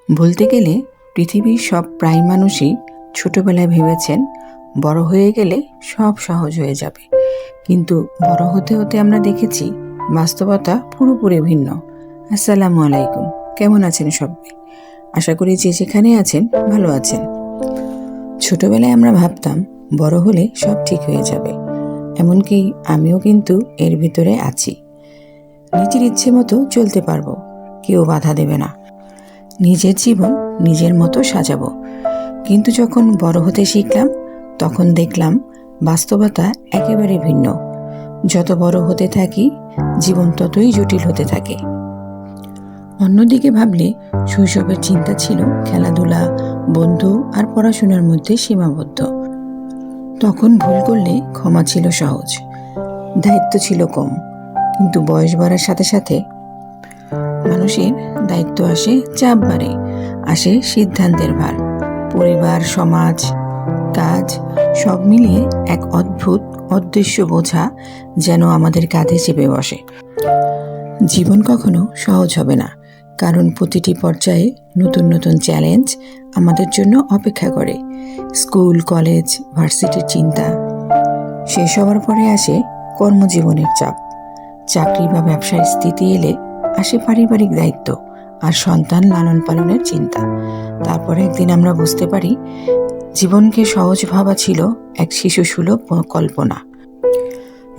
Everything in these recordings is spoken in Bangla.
বলতে গেলে পৃথিবীর সব প্রায় মানুষই ছোটবেলায় ভেবেছেন বড় হয়ে গেলে সব সহজ হয়ে যাবে, কিন্তু বড় হতে হতে আমরা দেখেছি বাস্তবতা পুরোপুরি ভিন্ন। আসসালামু আলাইকুম, কেমন আছেন সবাই? আশা করি যে যেখানে আছেন ভালো আছেন। ছোটবেলায় আমরা ভাবতাম বড় হলে সব ঠিক হয়ে যাবে, এমনকি আমিও কিন্তু এর ভিতরে আছি। নিজের ইচ্ছে মতো চলতে পারবো, কেউ বাধা দেবে না, নিজের জীবন নিজের মতো সাজাবো। কিন্তু যখন বড় হতে শিখলাম তখন দেখলাম বাস্তবতা একেবারে ভিন্ন। যত বড় হতে থাকি জীবন ততই জটিল হতে থাকে। অন্যদিকে ভাবলে শৈশবের চিন্তা ছিল খেলাধুলা, বন্ধু আর পড়াশোনার মধ্যে সীমাবদ্ধ। তখন ভুল করলে ক্ষমা ছিল সহজ, দায়িত্ব ছিল কম। কিন্তু বয়স বাড়ার সাথে সাথে মানুষের দায়িত্ব আসে, চাপ বাড়ে, আসে সিদ্ধান্তের ভার। পরিবার, সমাজ, কাজ সব মিলিয়ে এক অদ্ভুত অদৃশ্য বোঝা যেন আমাদের কাঁধে চেপে বসে। জীবন কখনো সহজ হবে না, কারণ প্রতিটি পর্যায়ে নতুন নতুন চ্যালেঞ্জ আমাদের জন্য অপেক্ষা করে। স্কুল, কলেজ, ভার্সিটির চিন্তা, শেষ হওয়ার পরে আসে কর্মজীবনের চাপ। চাকরি বা ব্যবসায় স্থিতি এলে আসে পারিবারিক দায়িত্ব আর সন্তান লালন পালনের চিন্তা। তারপরে একদিন আমরা বুঝতে পারি জীবনকে সহজ ভাবা ছিল এক শিশুসুলভ কল্পনা।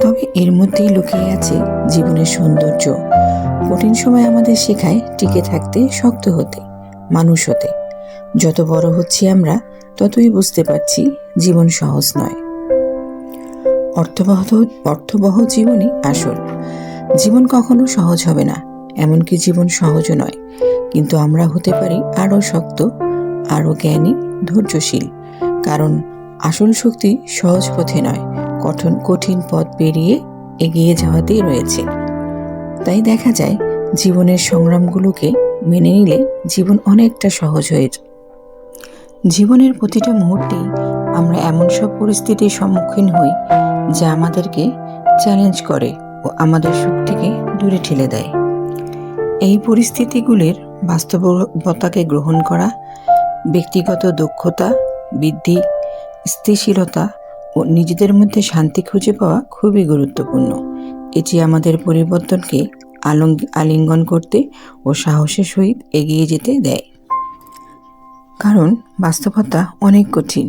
তবে এর মধ্যেই লুকিয়ে আছে জীবনের সৌন্দর্য। কঠিন সময় আমাদের শেখায় টিকে থাকতে, শক্ত হতে, মানুষ হতে। যত বড় হচ্ছি আমরা ততই বুঝতে পারছি জীবন সহজ নয়। অর্থবহ জীবনই আসল। জীবন কখনো সহজ হবে না, এমনকি জীবন সহজও নয়, কিন্তু আমরা হতে পারি আরও শক্ত, আরও জ্ঞানী, ধৈর্যশীল। কারণ আসল শক্তি সহজ পথে নয়, কঠিন পথ পেরিয়ে এগিয়ে যাওয়াতেই রয়েছে। তাই দেখা যায় জীবনের সংগ্রামগুলোকে মেনে নিলে জীবন অনেকটা সহজ হয়ে যায়। জীবনের প্রতিটা মুহূর্তেই আমরা এমন সব পরিস্থিতির সম্মুখীন হই যা আমাদেরকে চ্যালেঞ্জ করে ও আমাদের সুখ থেকে দূরে ঠেলে দেয়। এই পরিস্থিতিগুলির বাস্তবতাকে গ্রহণ করা, ব্যক্তিগত দক্ষতা বৃদ্ধি, স্থিতিশীলতা ও নিজেদের মধ্যে শান্তি খুঁজে পাওয়া খুবই গুরুত্বপূর্ণ। এটি আমাদের পরিবর্তনকে আলিঙ্গন করতে ও সাহসের সহিত এগিয়ে যেতে দেয়। কারণ বাস্তবতা অনেক কঠিন,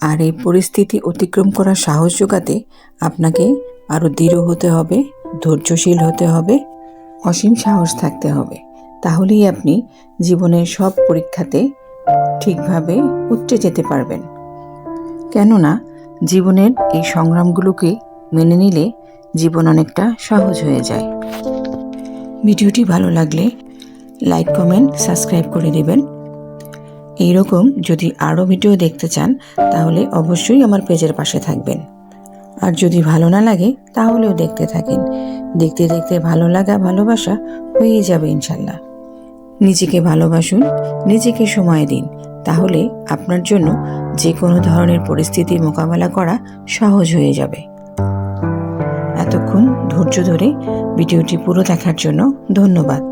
আর এই পরিস্থিতি অতিক্রম করার সাহস জোগাতে আপনাকে আরও দৃঢ় হতে হবে, ধৈর্যশীল হতে হবে, অসীম সাহস থাকতে হবে। তাহলেই আপনি জীবনের সব পরীক্ষাতে ঠিকভাবে উতরে যেতে পারবেন। কেননা জীবনের এই সংগ্রামগুলোকে মেনে নিলে জীবন অনেকটা সহজ হয়ে যায়। ভিডিওটি ভালো লাগলে লাইক, কমেন্ট, সাবস্ক্রাইব করে দেবেন। এইরকম যদি আরও ভিডিও দেখতে চান তাহলে অবশ্যই আমার পেজের পাশে থাকবেন। আর যদি ভালো না লাগে তাহলেও দেখতে থাকেন। দেখতে দেখতে ভালো লাগা, ভালোবাসা হয়ে যাবে ইনশাল্লাহ। নিজেকে ভালোবাসুন, নিজেকে সময় দিন, তাহলে আপনার জন্য যে কোনো ধরনের পরিস্থিতি মোকাবেলা করা সহজ হয়ে যাবে। এতক্ষণ ধৈর্য ধরে ভিডিওটি পুরো দেখার জন্য ধন্যবাদ।